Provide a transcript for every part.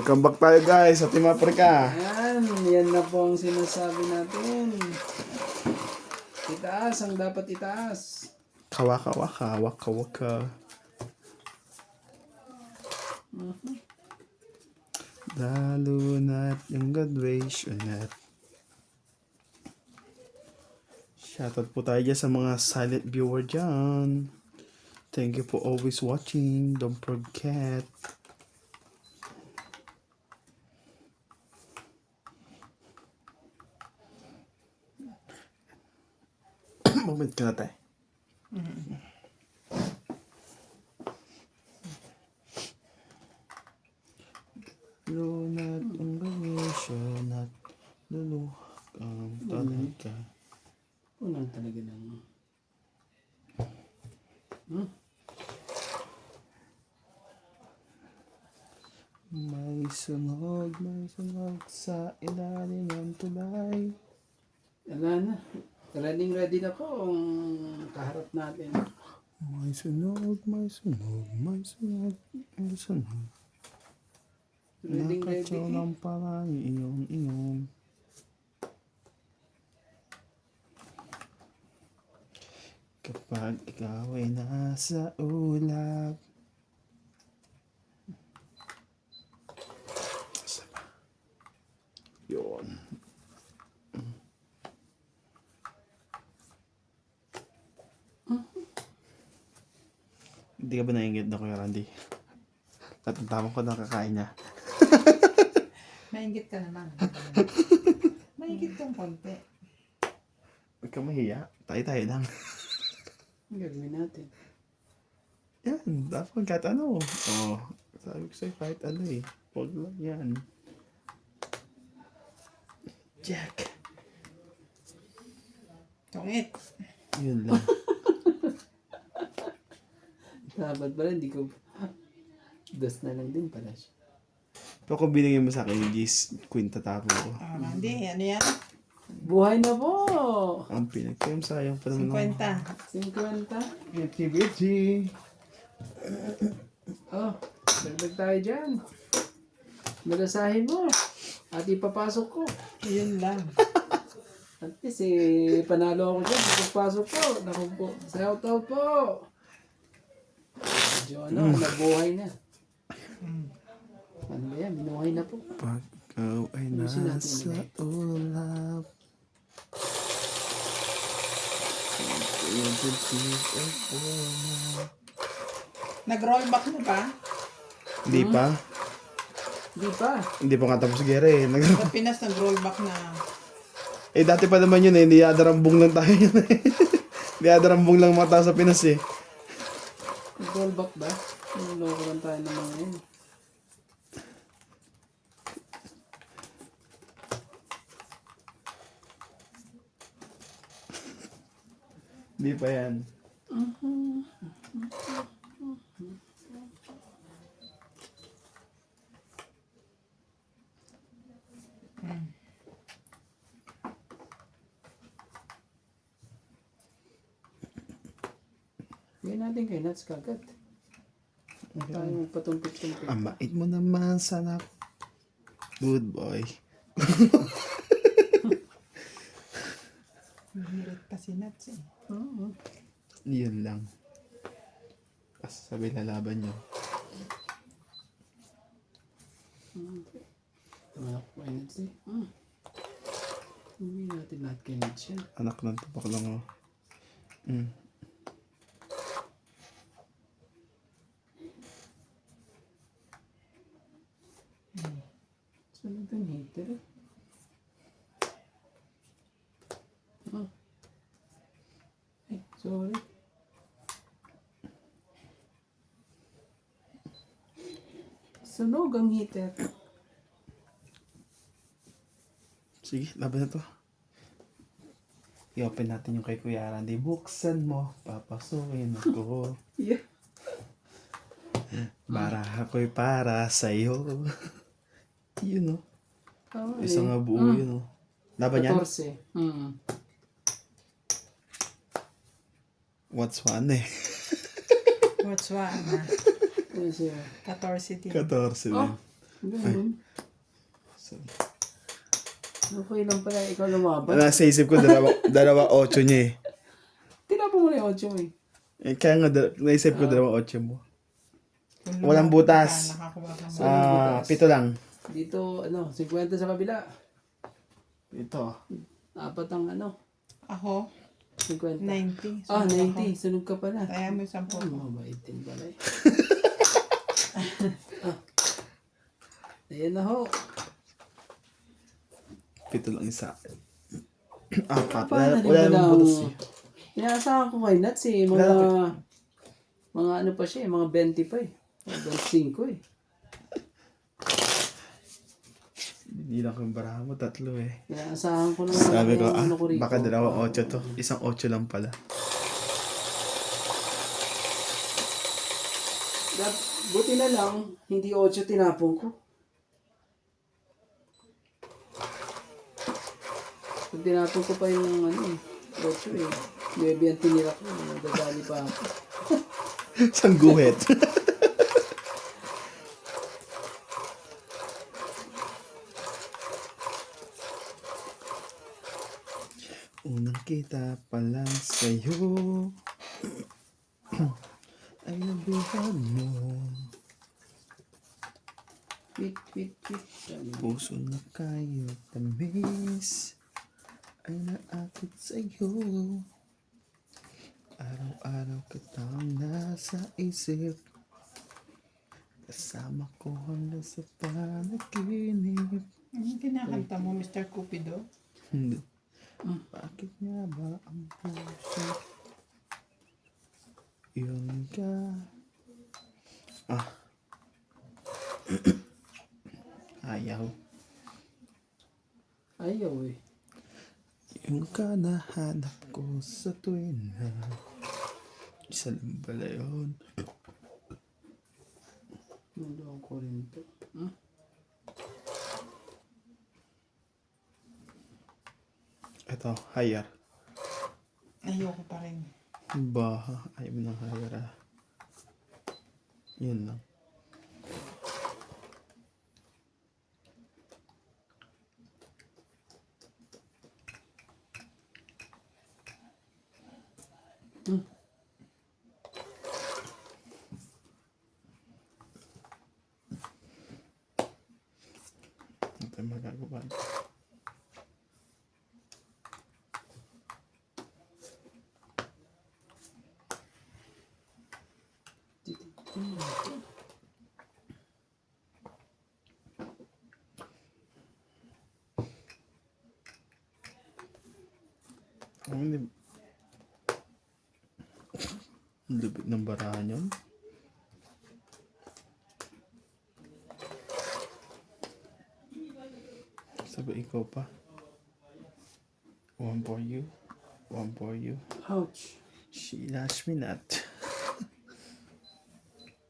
Welcome back tayo guys sa Team Africa. Yan na po ang sinasabi natin. Itaas ang dapat itaas. Kawaka waka, waka waka. Lalo na't yung graduation at shoutout po tayo dyan sa mga silent viewer dyan. Thank you for always watching. Don't forget. Moment ka na tayo. Lunat ang graduation at luluhang talaga. Unang talaga ng... May sunog sa ilalim ng tulay. Wala na. Ready na po ang kaharap natin. May sunog, may sunog, may sunog, may sunog. Ready. Nakatsaw ng parang iyon. Kapag ikaw ay nasa ulap. Yun. Hindi ka ba naingit na Kuya Randy? Tatantaman ko na kakain niya. Maingit ka naman. Maingit kang konti. Huwag ka mahiya. Tayo lang. Ang gagawin natin. Yan. Dapat kahit ano. Oh, sabi ko sa'yo kahit ano eh. Huwag lang yan. Jack. Tungit. Yun lang. Dapat pala hindi ko... Das na lang din pala siya. Pero kung binigyan mo sa akin yung G's, kwinta tapo ko. Hindi, ano yan? Buhay na po! Ang pinag-time sayang pa naman. 50. 50. Bitchy. Oh, dagdag tayo dyan. Malasahin mo. At ipapasok ko. Yun lang. At least panalo ako dyan. Pagpasok ko. Naku po. Shout out po. Medyo nabuhay na. Ano ba yan? Binuhay na po. Pag ikaw ay Ayusin natin nasa ulit. ulap. Nag-roll back na ba? Hindi pa. Di pa. Hindi pa nga tapos gere. Sa Pinas nag-roll back na. Eh dati pa naman yun eh. Hindi adarambong lang tayo yun eh. Hindi adarambong lang mga tao sa Pinas eh. Rollback ba? Niloko lang tayo ng mga yun. Hindi pa yan. Gawin natin kay Nats kagad. Tayo magpatumpit-tumpit. Ang bait mo naman sana. Good boy. Mahirit pa si Nats eh. Oo. Yun lang. Tapos sabi lalaban nyo. Tumalak po kay Nats eh. Hindi natin lahat kay Nats yan. Anak ng tupak lang oh. Sunod ang hater eh. Ay, sorry. Sunog ang heater. Sige, laban na to. I-open natin yung kay Kuya Randy. Buksan mo, papasukin ako. Yeah. Para ako'y para sa'yo. Yun oh. Oh, Isang nga buo yun oh. Laban yan? 14. What's one eh? What's one na? Ano siya? 14 din. 14 din. Oh. Ganun. Sorry. Okay lang pala, ikaw lumaban. Nasa isip ko, dalawa 8 niya eh. Tinapon mo na yung 8 mo eh. Kaya nga, naisip ko dalawa 8 mo. Kung Walang lumapit butas. ka, nakakuha ka mo. Walang butas. 7 lang. Dito, 50 sa kabila. Ito. 4 ang Ako, 50. 90. Ah, Sunod 90. Sunog ka pala. ako. Kaya mo 10 ko. Mabait din pala eh. Ayan na ho. 7 lang isa. 4. Paano rin Wala ba namang ng... butas eh. Inaasahan ko kay Nats eh. Mga ano pa siya eh. Mga 20 pa eh. 25 eh. Hindi lang kung barahan mo, 3 eh. Inaasahan ko naman. Sabi ko, yung ko rito. baka dalawa 8 to. Isang 8 lang pala. Buti na lang, hindi 8 tinapon ko. Kung tinapon ko pa yung 8 eh. 9 ang tinira ko. Nadadali pa ako. Isang guhit. Unang kita pa lang sa'yo ay nabihan mo. Wait. Puso na kayo tamis ay naakit sa'yo. Araw-araw kitang nasa isip, kasama ko hanggang sa panaginip. Anong kinakanta mo, Mr. Cupido? Hindi. Bakit nga ba ang puso yun ka? Ayaw. Ayaw eh. Yung ka nahanap ko sa tuwin na isa lang pala yun. Nandun ko rin to. Ito, higher. Ayoko pa rin. Baha. Ayaw mo ng higher ah. Yun lang. Ito tayo magagawa. Hindi. Ang lupit ng barahan yun. Sabi ikaw pa. One for you. One for you. Ouch. She loves me not.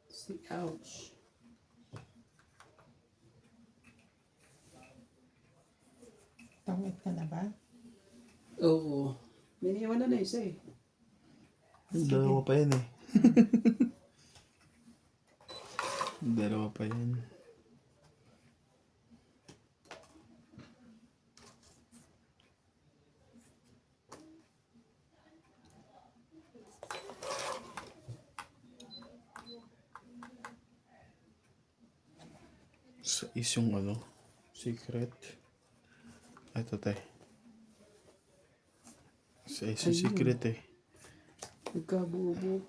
Si ouch. Tangit ka na ba? Oo. Miniwan na isa eh. Dalawa pa yan eh. Dalawa pa yan. Sa isang secret. Ito tayo. Sa isang Ayun. secret eh. Nagkabuo-buo.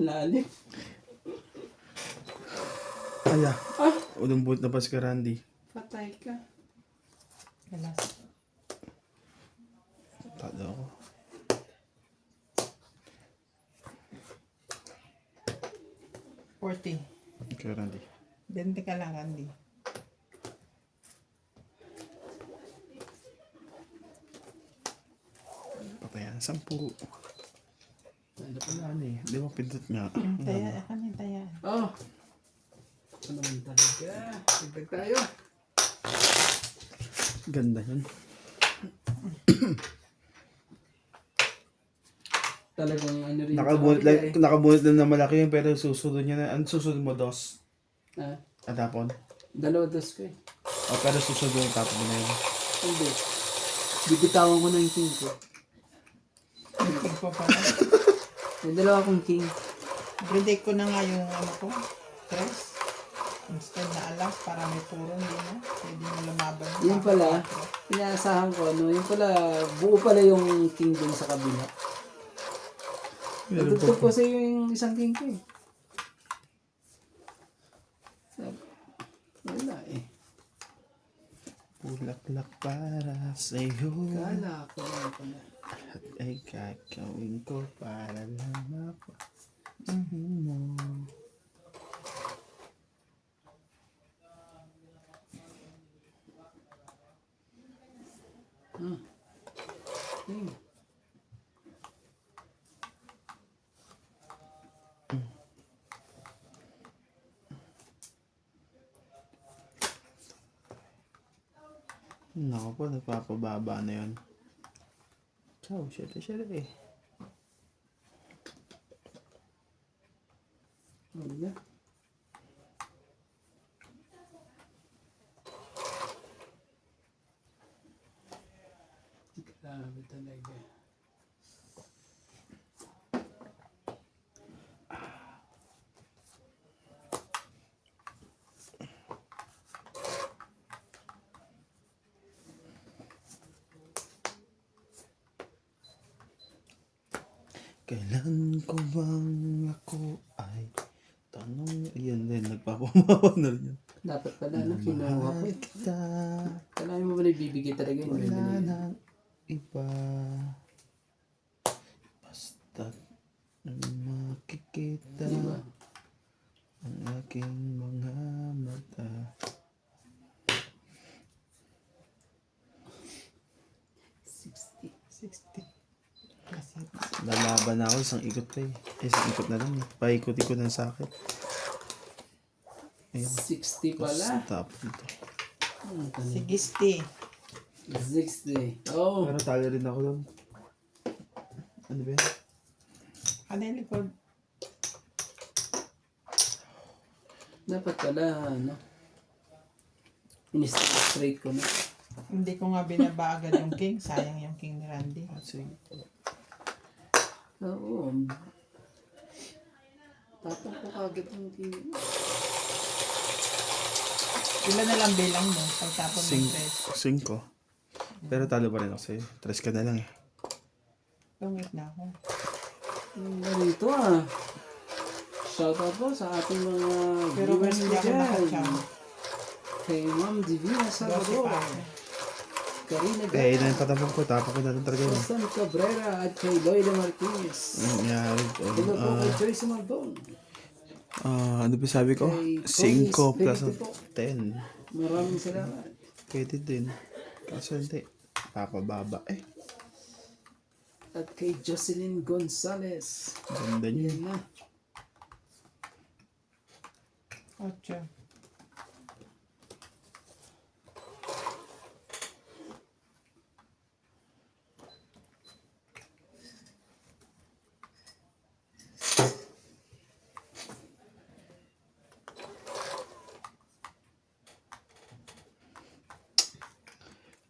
Lalim. Ala, Ah! ulong na pas ka, Randy. Patay ka. Galas. Tado ako. $40. Okay, Randy. 20 ka lang, Randy. Patayan, 10. Ano pa? Wala na eh. Di ba pindot nga? Taya, ako na taya. Oh! Ano naman talaga? Dagdag tayo. Ganda yun. Talagang ano rin. Nakabunot lang na malaki yun, pero susunod niya na. Ang susunod mo, dos? Ah, Atapon? dalawa dos ko eh. O, pero susunod yung tapon mo na yun. Hindi. Bibitawan ko na yung king ko. King ko pala. May dalawa akong king. Predict ko na nga yung ano ko. Tres. Instead na alas para may puro hindi na. Pwede mo lumaban. Yung pala, inaasahan ko ano, yung pala, buo pala yung king dun sa kabila. Meron Nagtugtog ko sa iyo yung isang king ko eh. Wala eh. Bulaklak para sa'yo. Kala ko lang pala. At ay kakawin ko para lang mo. King. Naku po, nagpapababa na yun. Ciao, syete eh. Ano na? Grabe talaga. Kailan ko bang ako ay tanong, ayun din, nagpapamawa na rin yun. Dapat pala na kinuha ko Mahal eh. kita, Kailangan mo ba nagbibigay talaga yun? wala nang iba. Basta't makikita Diba? ang aking mga mata. 60. 60. Kasi Lalaban na ako, isang ikot pa eh. Isang ikot na lang eh. Paikot-ikot ng sakit. Ayun. 60 pala. Stop dito. Ano ka na? 60. 60. Oh. Pero talo rin ako doon. Ano ba yan? Ano yung likod? Dapat pala, ano? Straight ko na. Hindi ko nga binaba agad yung king. Sayang yung king ni Randy. Sige. Oo. Tapos ko kagad yung king. Ilan na lang bilang mo? Pagtapon ng 3. 5. Pero talo pa rin ako sa'yo. 3 ka na lang eh. Tungit na ako. Ganito ah. Shoutout po sa ating mga Pero viewers hindi ko ako dyan. nakacham. Kay Ma'am Divina 12 Salvador. pa ako. Karina Eh, yun Gata. ang patapon ko. Tapon ko na lang talaga yun. Susan Cabrera at kay Loida Martinez. Nangyari. Hello po kay Joyce Maldon. Ano ba sabi ko? Kay 5 Tony plus Espiritu po. 10. Maraming salamat. Pwede din. Kaso hindi. Papababa eh. At kay Jocelyn Gonzalez. Ganda niya. Yan na. 8.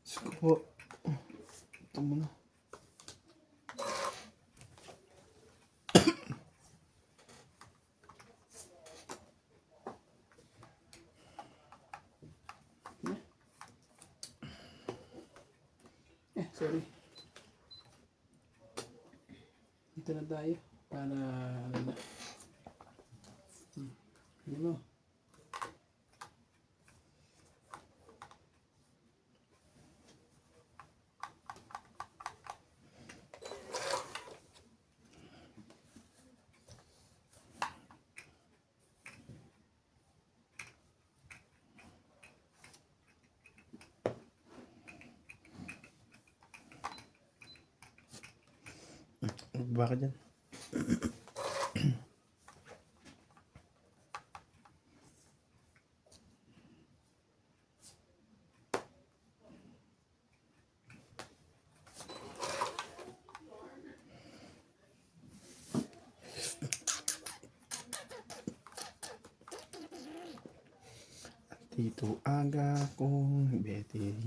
Sige po. Ito muna. Sorry. Dito na tayo. Para ano na. Ano mo? Baka dyan. Dito aga kong betin.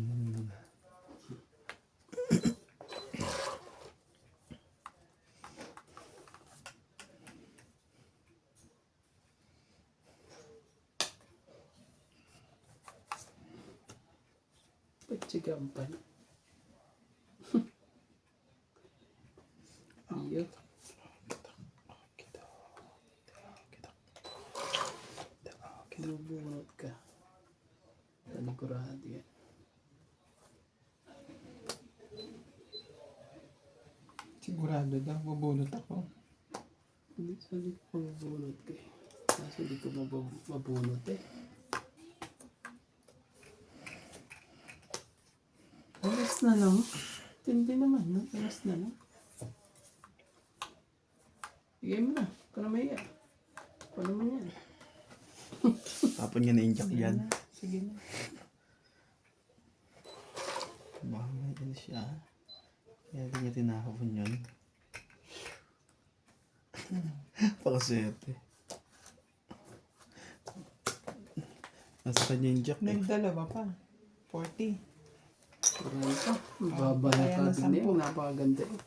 Pagtsigampan. Iyo. Kinubunot ka. Panigurado yan. Sigurado daw, bubunot ako. Hindi, sabi ko mabunot ka eh. Kaso hindi ko mabunot eh. Alas na lang. Tindi naman, no? Alas na lang. Bigay mo na. Para may iya. Paano naman yan? Tapon niya na-inject yan. Sige na. Baka may ano siya. Kaya di niya tinahapon yun. Pakaswerte. Nasa kanya yung jack eh. Nagdalawa pa. 40. Parang ka. Baba na kaya ka na din 10. eh. Napakaganda eh.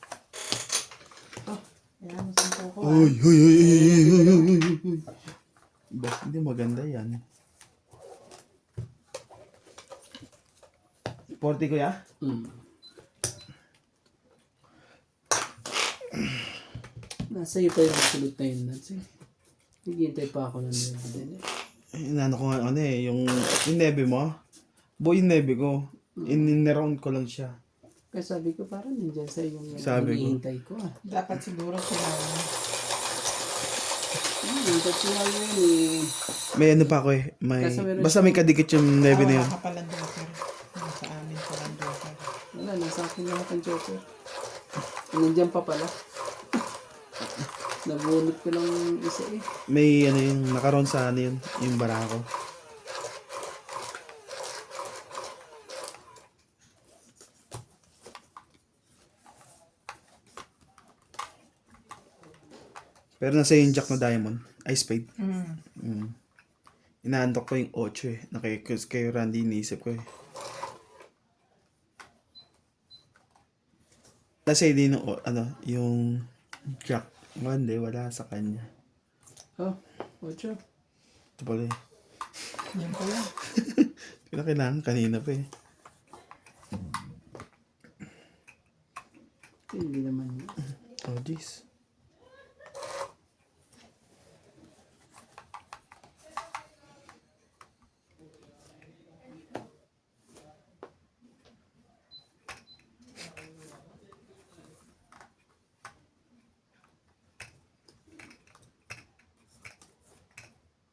Ayan, masampo ko. Uy, uy, uy, uy, uy, uy, uy, uy. Bakit hindi maganda yan? 40 kuya? Nasa iyo pa yung sulot na yun, Nancy. Hihintay pa ako ng nebe din eh. Inano ko nga ano eh, yung nebe mo. Boy, yung nebe ko. In-round ko lang siya. Kaya sabi ko parang nandiyan sa yung Sabi ko. hinihintay ko ah. Dapat siguro kailangan. Hintay ko nga yun eh. May ano pa ako eh. May, Kasi meron basta may kadikit yung nebe na yun. Wala ka palang joker. Sa amin palang joker. Wala, nasa akin lahat ang joker. Nandiyan pa pala. Nabunot ko lang isa eh. May ano yung nakaroon sa ano yun, yung barako. Pero nasa yung jack na diamond. Ice spade. Mm. Inaantok ko yung 8 eh. Kay Randy iniisip ko eh. Nasa din yung, ano, yung jack. Hindi, wala sa kanya. Oh, ocho. Ito pala eh. Yan pala. Kailangan kanina pa eh. Hindi naman yun. Oh, jeez.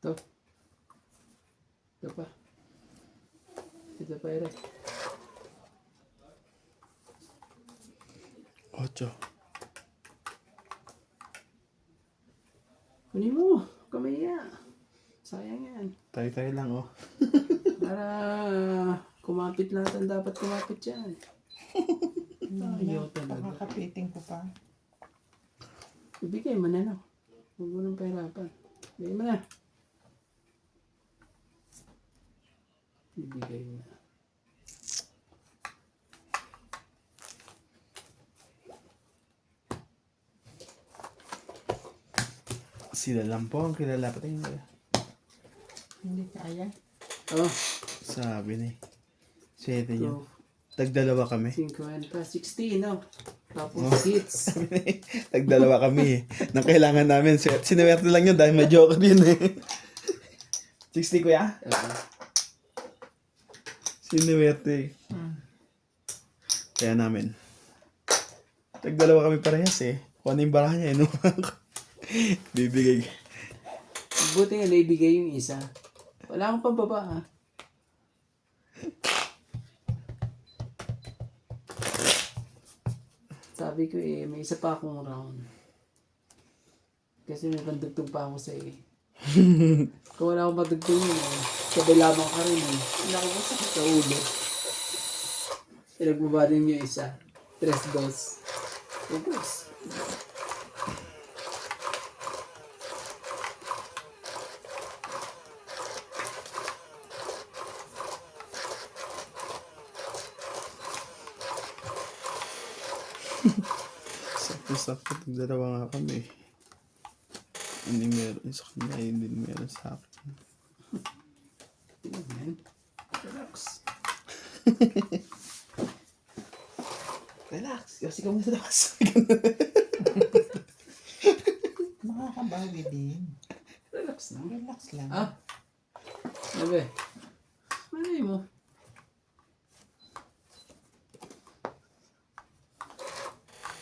Ito. Ito pa. Ito pa ere. 8. Kunin mo. Kamaya. Sayang yan. Tayo-tayo lang oh. Para kumapit lahat ang dapat kumapit yan. Ayaw talaga. Pakakapiting ko pa. Ibigay mo na no. Huwag mo nang pahirapan. Ibigay mo na. Ibigay mo na. Sila lang po ang kilala pa tayo. Hindi kaya. Oh, Sabi ni. Swerte niya. so, Tagdalawa kami. 50, 60, no? Tapos hits. Tagdalawa kami eh. Nang kailangan namin. Sinuwerte lang yun dahil may joker yun eh. 60 kuya? Sinuwerte. Kaya namin. Tagdalawa kami parehas eh. Kung ano yung baraha niya, no? Bibigay. Buti nga naibigay yung isa. Wala akong pambaba ha. Sabi Sabi ko may isa pa akong round. Kasi may pandugtong pa ako sa Kung wala akong padugtong yun, sabay lamang ka rin Naku, sakit. sa ulo. Pinagbaba din yung isa. 3-2. Ubus. Sakto-sakto. Dalawa nga kami. Hindi meron sa kanya, hindi meron sa akin. Man. Relax. Relax. Kasi kami sa labas. Makakabawi din. Relax na. Relax lang. Ah. Sabi. Malay mo.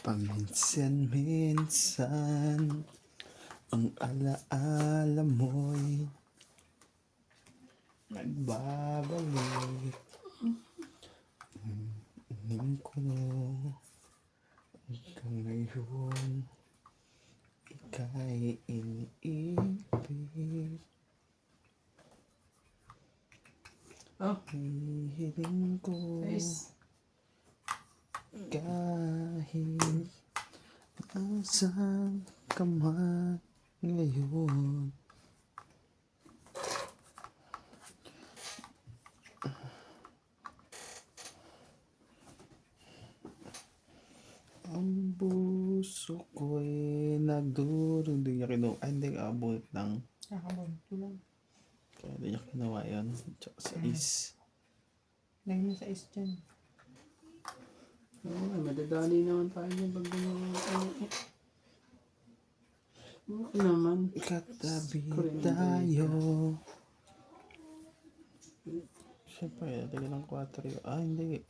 Paminsan-minsan ang alaala mo'y nagbabalik. Ining ko hanggang ngayon ika'y iniibig. Oh. Hihiling ko Nice. kahit nasaan ka man ngayon. Ang puso ko'y nagdurog. Hindi niya kinuha. Ay, hindi. Abot lang. Nakabon. Tulong. Kaya hindi niya kinuha yun. Tsaka sa is. Lagyan mo sa is dyan. Oo, madadali naman tayo yung pag okay naman. Katabi tayo. Siyempre, lagyan ng 4 yun. Ah, hindi.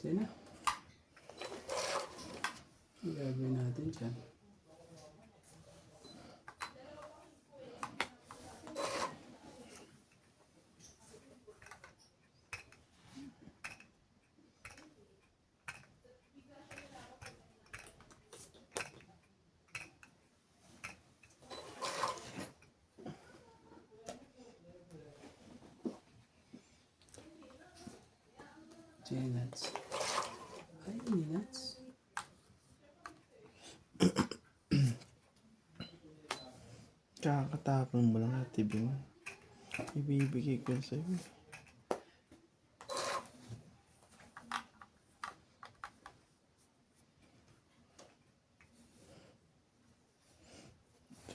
Sige na. Ang gagawin natin dyan. Nuts. Ay, nuts. Kakatapon mo lang at TV mo. Ibibigay ko sa'yo.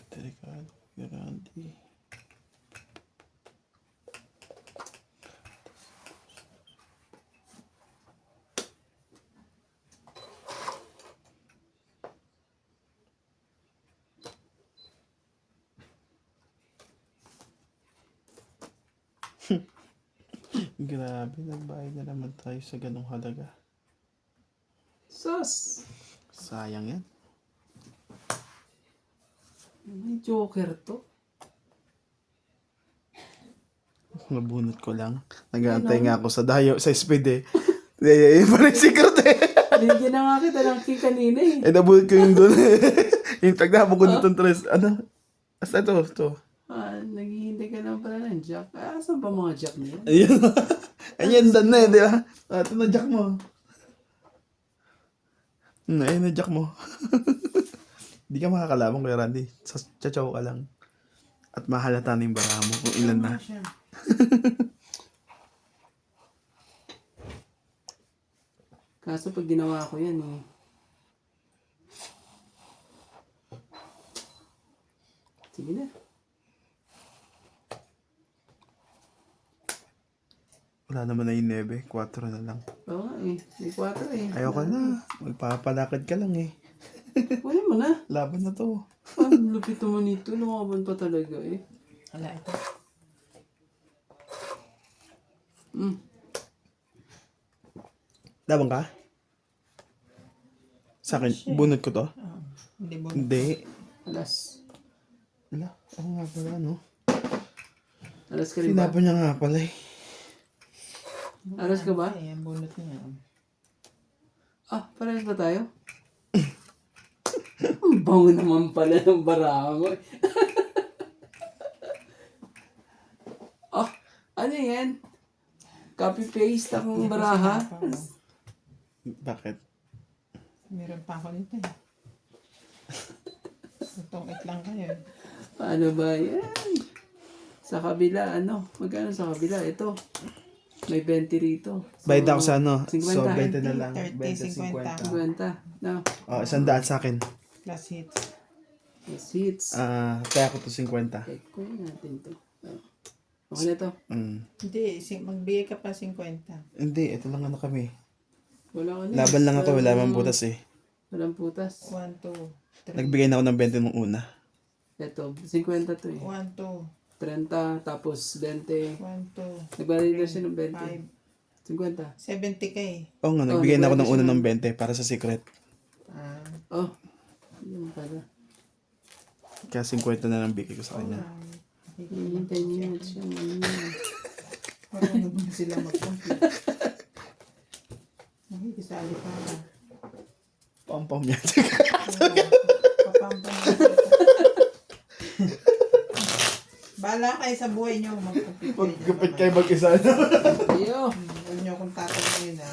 Delikado. Grande. Grabe, nagbayad na naman tayo sa ganong halaga. Sus! Sayang yan. May joker to. Nabunot ko lang. Nag-aantay nga ako sa dayo, sa speed eh. Parang secret eh. Binigyan na nga kita ng key kanina eh. Nabunot ko yung doon. Yung tagdahapon ko dito tres. Ano? Basta ito. Naghihintay ka lang pala ng jack. Saan ba mga jack niya? Ayun. Ayun, dan na eh, di ba? Ito na jack mo. Ayun na jack mo. Di ka makakalaban kay Randy. Chachaw ka lang. At mahalata na yung bara mo kung ilan na. Kaso pag ginawa ko yan eh. Sige na. Wala naman na yung 9. 4 na lang. Oo nga eh. May 4 eh. Ayoko na. Magpapalakad ka lang eh. Wala mo na. Laban na to. Ang lupit naman ito. Lumaban pa talaga eh. Wala ito. Laban ka? Sa akin, bunot ko to? Hindi mo. Hindi. Alas. Wala. Oo nga pala, no? Alas ka rin ba? Tinapon niya nga pala eh. Alas ka ba? Ay, ang bunot niya. Ah, parehas ba tayo? Ang bango naman pala ng barako. Ah, ano yan? Copy-paste akong baraha. Bakit? Meron pa ako nito eh. Itong lang kayo. Paano ba yan? Sa kabila, ano? Magkano sa kabila? Ito. May 20 rito. So, Bayad ako sa ano. 50. So, 20 na lang. 30, 50. 50. No. Oh, 100 sa akin. Plus hits. Yes, hits. Kaya ko to 50. Check ko natin to. Okay na to. Hindi, magbigay ka pa 50. Hindi, ito lang ano kami. Wala ka na. Laban lang ako, wala mang butas eh. Walang putas. 1, 2, 3. Nagbigay na ako ng 20 nung una. Ito, 50 to eh. 1, 2, 30, tapos 20. 1, 2, Nagbalila siya ng 20. 5, 50. 70 ka eh. Oo nga, nagbigay na ako ng una ng 20 para sa secret. Oh, yun pala. Kaya 50 na lang bigay ko sa kanya. Hintay niyo siya. Marunong na sila mag-compute. Nakikisali pa na. Pam-pam yan. Papampam na sila. Bahala kayo sa buhay nyo. Mag-compute kayo dyan. Magkapit kayo mag-isa na. Iyo. Huwag nyo akong tatanungin ha.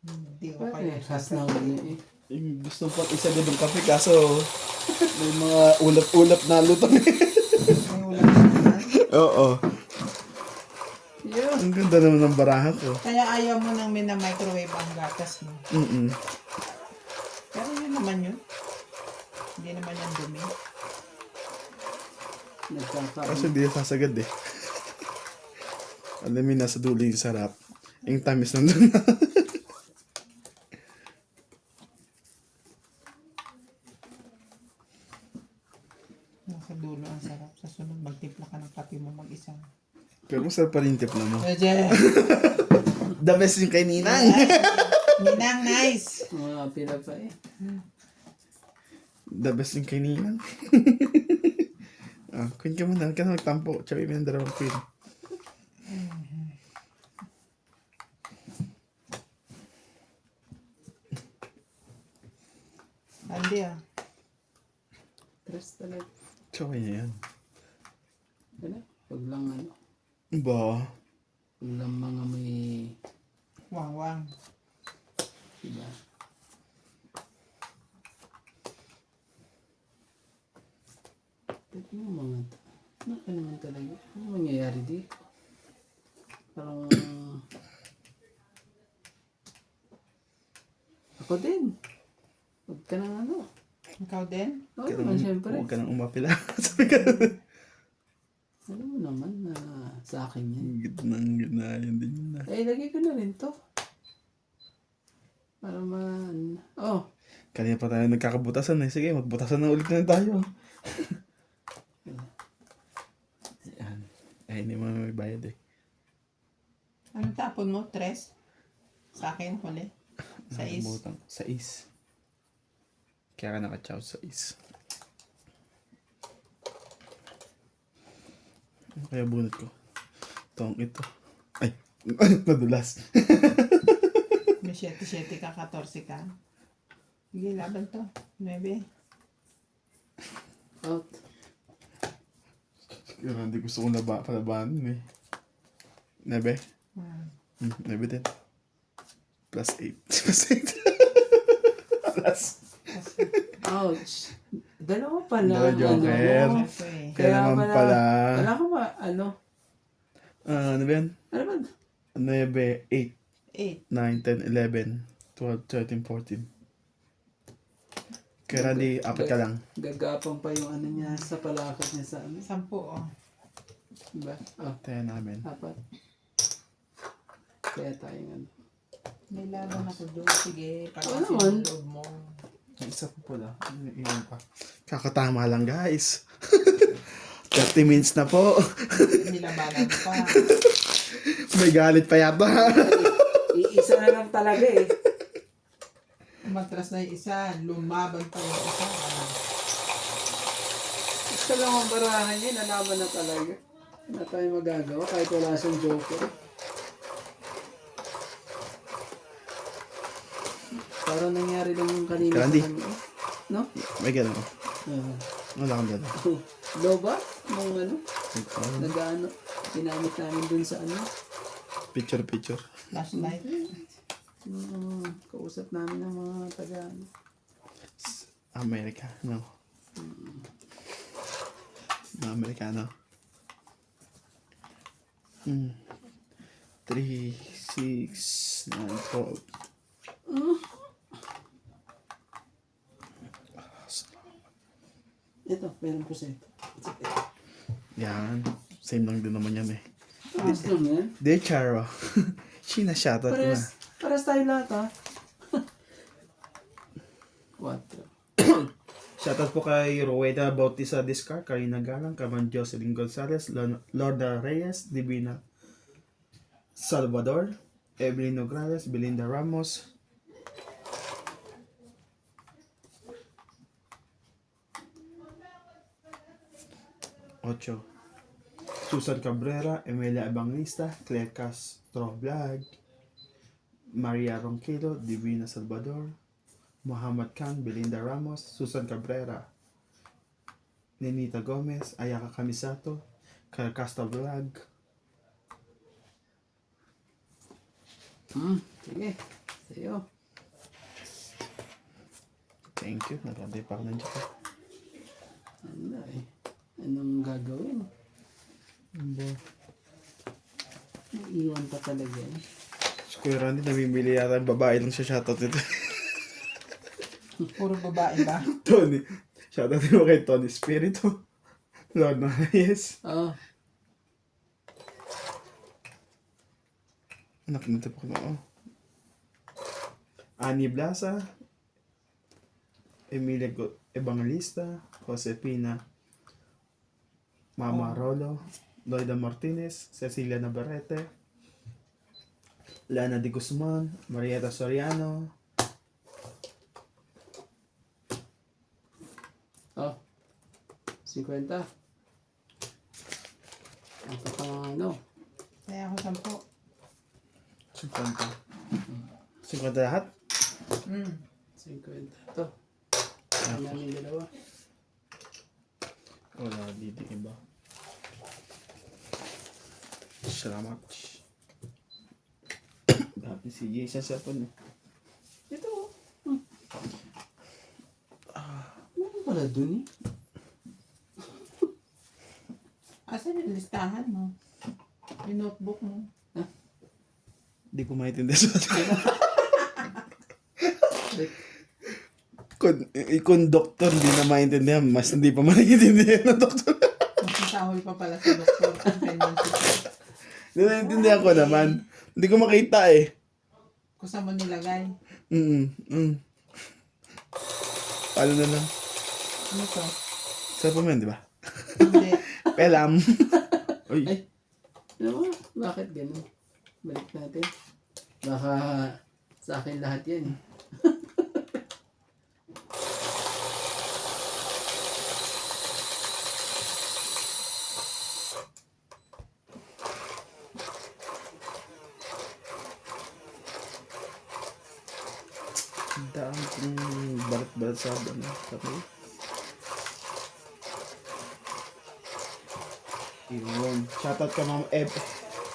Hindi ko kayo Parehas na uli eh. Yung gusto pang isa din ng kape kaso may mga ulap-ulap na lutang. May ulam na naman. Oo. Iyo. Ang ganda naman ng baraha ko. Kaya ayaw mo nang mina-microwave ang gatas mo. Pero yun naman yun. Hindi naman yan dumi. Kaso hindi sasagad eh. Alam mo yung nasa dulo yung sarap. Yung tamis nandun na. Nasa dulo ang sarap. Sa sunod, magtimpla ka ng kape mo mag-isa. Pero masarap pa rin yung timpla mo. Pwede. The best yung kay Ninang. Ninang, nice! Mga pila pa eh. The best yung kay Ninang. Queen ka man, ka na magtampo. Tsaka yung dalawang queen. Andi Tres talaga. Tsaka niya yan. Ano? Huwag lang ano. Ba? Huwag lang mga may... Wang-wang. Diba? Tignan mo mga to. Ano naman talaga? Ano mangyayari dito? Parang... Ako din. Huwag ka nang ano. Ikaw din? Oo naman, syempre. Huwag ka nang umapila. Sabi ka. Alam mo naman na sa akin yan. Gitnang yun din yun na. Eh, lagay ko na rin to. Para man... Oh, Kanina pa tayo nagkakabutasan eh. Sige, magbutasan na ulit na tayo. Yan. Eh, hindi mo may bayad eh. Ano tapon mo? 3? Sa akin, huli. 6. Nakalimutan ko. 6. Kaya ka naka-chow 6. Ano kaya bunot ko? Itong ito. Ay! Nadulas. May 7 ka, 14 ka. Sige, laban to. 9. out. Yun, hindi gusto kong palabanan eh. 9. 9 din. Plus 8. Plus 8. Plus. Ouch. Dalawa pala. Dalawa, Joker. Ano. Kaya naman pala. Wala ko ba, ano? Ano ba yan? Ano ba? 9, 8, 8. 9, 10, 11, 12, 13, 14. Kaya Randy, 4 ka lang. Gagapang pa yung ano niya sa palakad niya sa ano. 10, oh. Diba? Oh, Tayo namin. 4. Kaya tayo ano. May laban ako doon. Sige, para Ano kasi naman? yung loob mo. Ang isa pa pala. Iwan pa. Kakatama lang guys. 30 minutes na po. Nilabanan pa. May galit pa yata. Iisa na lang talaga eh. Umatras na yung isa. Lumaban pa yung isa. Sa lamang barahan niya, nalaman na talaga. Wala tayong magagawa kahit wala siyang joker. Parang nangyari lang yung kanina Candy. sa kanya. No? May gano'n. Uh, Wala kang dala. Loba? Nung ano? Nag-ano? Ginamit namin dun sa ano? Picture. Last night. Kausap namin ng mga taga ano. America, no. Mga Amerikano. 3, 6, 9, 12. Ito, meron ko sa ito. Yan. Same lang din naman yan eh. Ayos lang yan. De Charo. Sinashoutout ko na. Pares tayo lahat ha. 4. Shoutout po kay Roweda Bautista Discar, Karina Galang, Kaman Jocelyn Gonzalez, Lorda Reyes, Divina Salvador, Evelyn Nograles, Belinda Ramos, Ocho. Susan Cabrera, Emilia Evangelista, Claire Castro Vlog, Maria Ronquillo, Divina Salvador, Muhammad Khan, Belinda Ramos, Susan Cabrera, Ninita Gomez, Ayaka Kamisato, Claire Castro Vlog. Sige. Sa'yo. Thank you. Nagantay pa ako ng jacket. Ano eh. Anong gagawin? Iwan pa talaga eh. Si Kuya Randy, namimili yata yung babae lang siya shoutout nito. Puro babae ba? Tony. Shoutout mo kay Tony Spirito. Lord na yes. Oo. Nakinita pa ko na. Ani Blasa, Emilia Evangelista, Josepina, Mama Rolo, Loida Martinez, Cecilia Navarrete, Lana de Guzman, Marieta Soriano, Oh. 50. Ito pang ano. Kaya ako 50. 50 lahat? 50. Ito. Ang namin dalawa. Wala dito iba. Salamat. Dati si Jason sa phone. Ito. Ano pala dun eh? Asan yung listahan mo? Yung notebook mo? Hindi ko maintindihan sa kung doktor hindi na maintindihan, mas hindi pa maintindihan ng doktor. Masasahol pa pala sa doktor. Hindi naiintindihan ko naman. Hindi ko makita eh. Kung saan mo nilagay? Paano na lang? Ano to? Sa pumen, di ba? Hindi. Pelam. Uy. Ay. Ano ba? Bakit ganun? Balik natin. Baka sa akin lahat yan eh. Ang dami kong balat-balat sa ano. Sabi. Yun. Shoutout ka Ma'am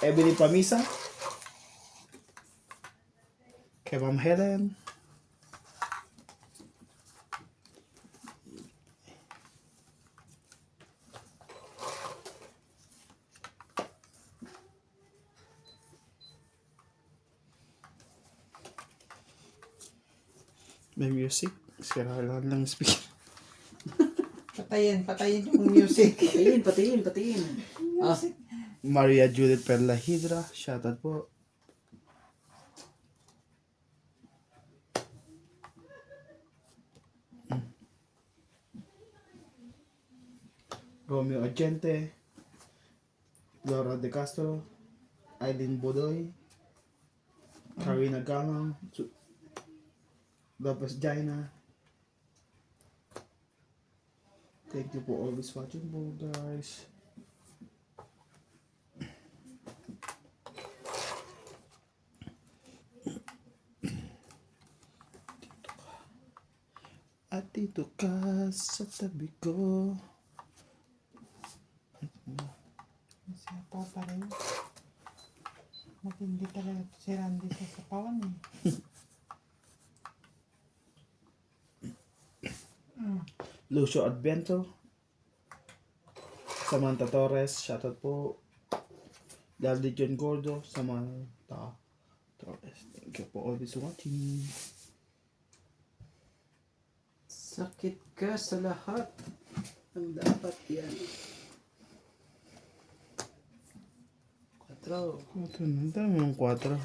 Evelyn Pamisa. Kay Ma'am Helen. May music. Sirahan lang speaker. Patayin yung music. Patingin. Ah, Maria Judith Perla Hidra. Shoutout po. Romeo Agente. Laura De Castro. Aileen Bodoy. Karina Gamang. Lopez Jaina. Thank you for always watching po, guys. At dito ka sa tabi ko. Masaya pa rin. Matindi talaga to si Randy sa sapawan eh. Lucio Advento. Samantha Torres, shoutout po. Lovely John Gordo, Samantha Torres. Thank you for always watching. Sakit ka sa lahat. Ang dapat yan. 4. Ito na, dami yung 4.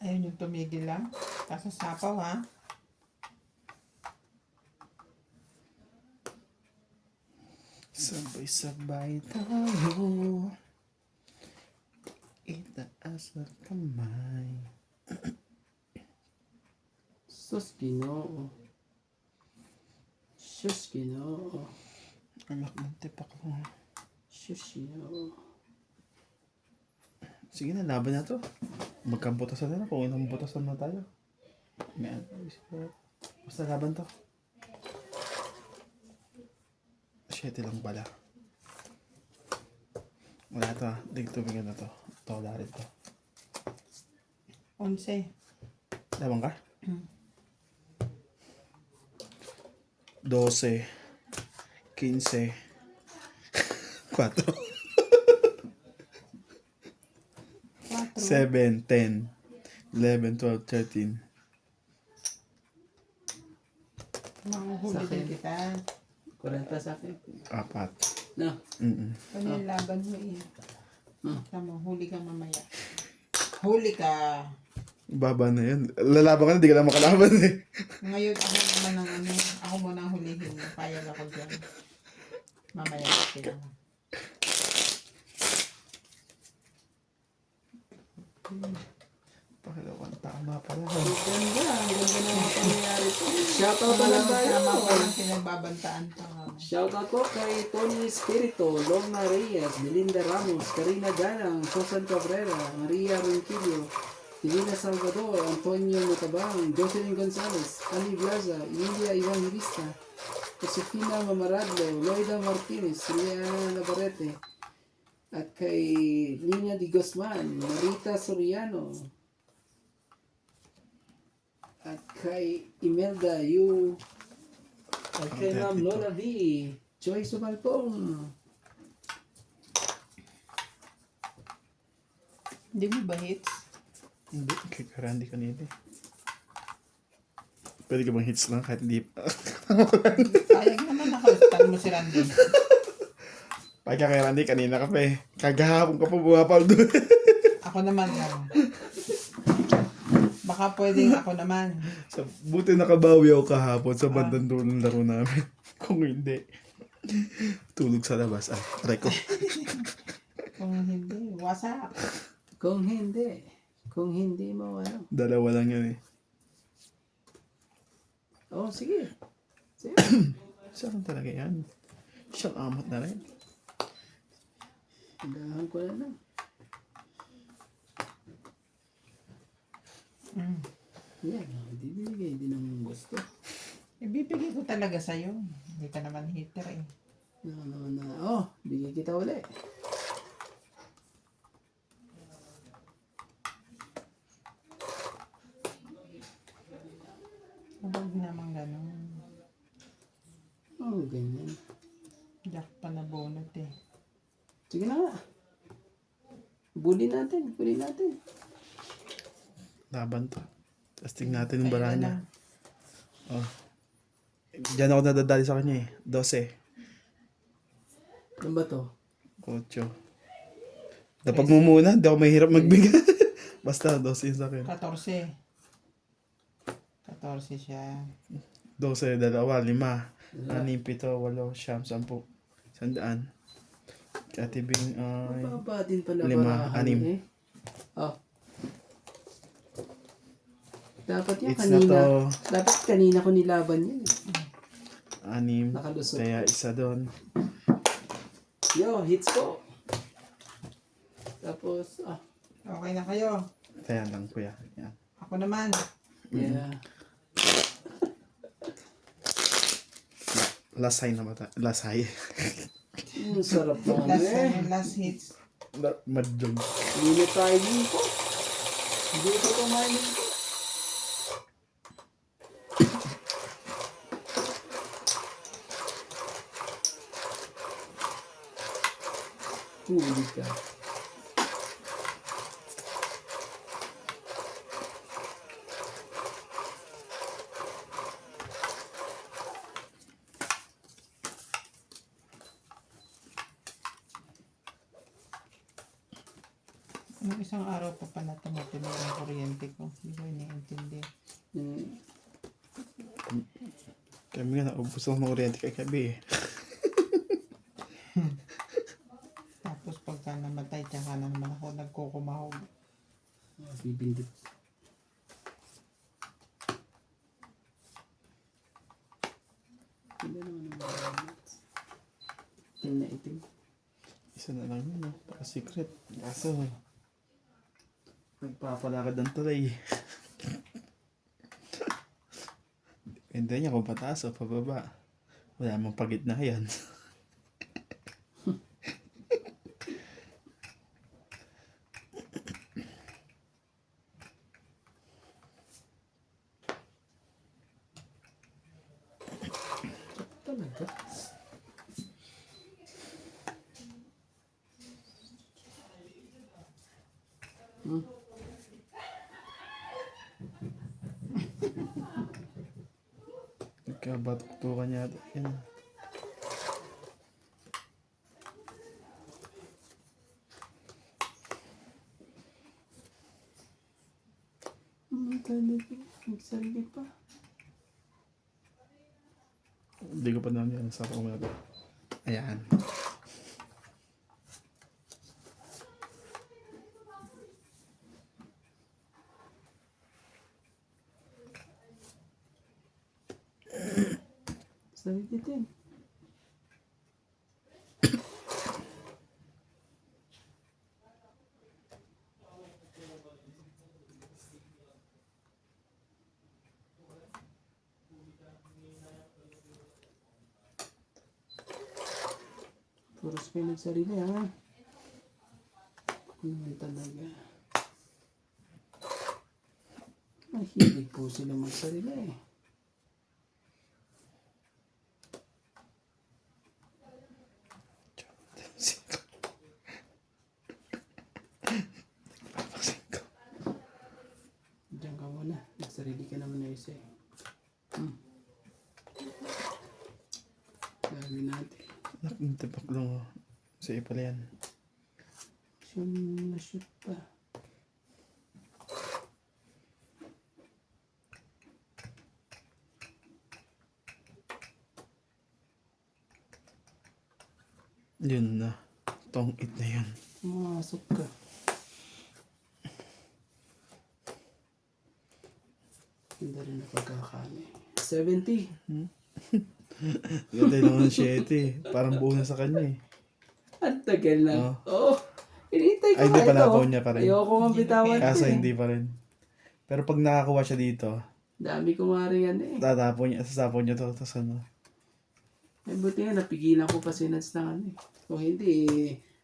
Ayun yung tumigil lang. Kaso sapaw ha. Sabay-sabay tayo. Itaas ang kamay. Sus, Ginoo. Sus, Ginoo. Anak ng tipak mo. Sus, Ginoo. Sige na, laban na to. Magkabutasan na kung ilang butasan na tayo. May basta laban to. 7 lang pala. Wala to ah. Tumingan na to. Ito, wala rin to. 11. Laban ka? 12. 15. 4. 7, 10, 11, 12, 13. Mahuhuli Sa akin. din kita. 40 sa akin. 4. No. Ano yung laban mo eh. Hmm. Tama, huli ka mamaya. Huli ka. Baba na yun. Lalaban ka na, di ka na makalaban eh. Ngayon ako naman ang ano, ako muna ang hulihin. Payag ako dyan. Mamaya sila. Pakilawan, tama pala. Ang ganda. Ang ganda na mga pangyayari ko. Shoutout na lang tayo. Tama ko lang pinagbabantaan pa. Shoutout po kay Tony Espirito, Lorna Reyes, Melinda Ramos, Karina Galang, Susan Cabrera, Maria Ronquillo, Divina Salvador, Antonio Matabang, Jocelyn Gonzalez, Ali Blaza, Emilia Evangelista, Josefina Mamaradlo, Loida Martinez, Juliana Navarrete, at kay Nina Di Guzman, Marita Soriano, at kay Imelda Yu, at kay Ma'am Lola V, Joy Sumalpong. Hindi mo ba hits? Hindi, kay Randy kanina eh. Pwede ka bang hits lang kahit hindi pa. Payag naman ako. Tanong mo si Randy. Pagka kay Randy, kanina ka pa eh. Kagahapon ka pa bumapal doon. Ako naman lang. Baka pwedeng ako naman. So, buti nakabawi ako kahapon sa bandang dulo ng laro namin. Kung hindi, tulog sa labas. Ay, aray ko. Kung hindi, wasak. Kung hindi mo ano. Dalawa lang yan eh. Oh, sige. Sige. Saan talaga yan? Siyang amat na rin. Dahan ko na lang. Yan, hindi binigay. Hindi naman gusto. Ibibigay ko talaga sa'yo. Hindi ka naman hitter eh. Oh, bigay kita uli. Huwag naman ganun. Oh, ganyan. Jack pa na bonut eh. Sige na nga. Bully natin. Laban to. Tapos tingnan natin yung bara niya. Oh. Diyan ako nadadali sa kanya eh. 12. Ano ba to? 8. Dapat mo muna, hindi ako mahirap magbigay. Basta 12 yung sa akin. 14. 14 siya. 12, 2, 5, 6, 7, 8, 9, 10, 100. Ate Bing ay... Mababa din pala 5, barahan 6. eh. Oh. Dapat yan It's na kanina. to. Dapat kanina ko nilaban yan. 6. Nakalusot. Kaya isa doon. Yo, hits ko. Tapos, Okay na kayo. Kaya lang kuya. Yan. Ako naman. yeah. Lasay na mata. Lasay. Sarap naman Last, eh. last hits. Madjog. Hindi tayo dito. Hindi ko kumain dito. Huli ka. Nung isang araw pa pala tumutuloy ang kuryente ko. Hindi ko iniintindi. Hmm. Kami nga naubos ako ng kuryente kay Kabi eh. Tapos pagka namatay, tsaka na naman ako nagkukumahog. Bibindot. Hindi naman ang mga itim na itim. Isa na lang yun, no? Para secret. Kaso, nagpapalakad ng tulay. Depende niya kung pataas o pababa. Wala mong pagitna yan. Talaga. Hmm. Nagkabatuktukan yata. Yan. Talaga. Nagsarili pa. Hindi ko pa naman yan. Sa ako to. Ayan. Sarili din. Puros kayo nagsarili ha. Ano naman talaga. Mahilig po sila magsarili eh. Diyan ka muna. Nagsarili ka naman na isa eh. Gagawin natin. Nakintibak lang oh. Sa ipala yan. Siyam na shoot pa. Yun na. Tong it na yun. Pumasok ka. Hindi rin na pagkakami. 70. Ganda lang ng 7. Parang buo na sa kanya eh. Ang tagal na. Oh. Oh. Hinihintay ko Ay, hindi nga pa ito. nakuha niya pa rin. Ayoko nga bitawan Kaso ito eh. hindi pa rin. Pero pag nakakuha siya dito, Dami ko nga rin yan eh. tatapon niya, sasapon niya to. Tapos ano. Ay, buti nga, napigilan ko pa si Nats na ano eh. Kung hindi,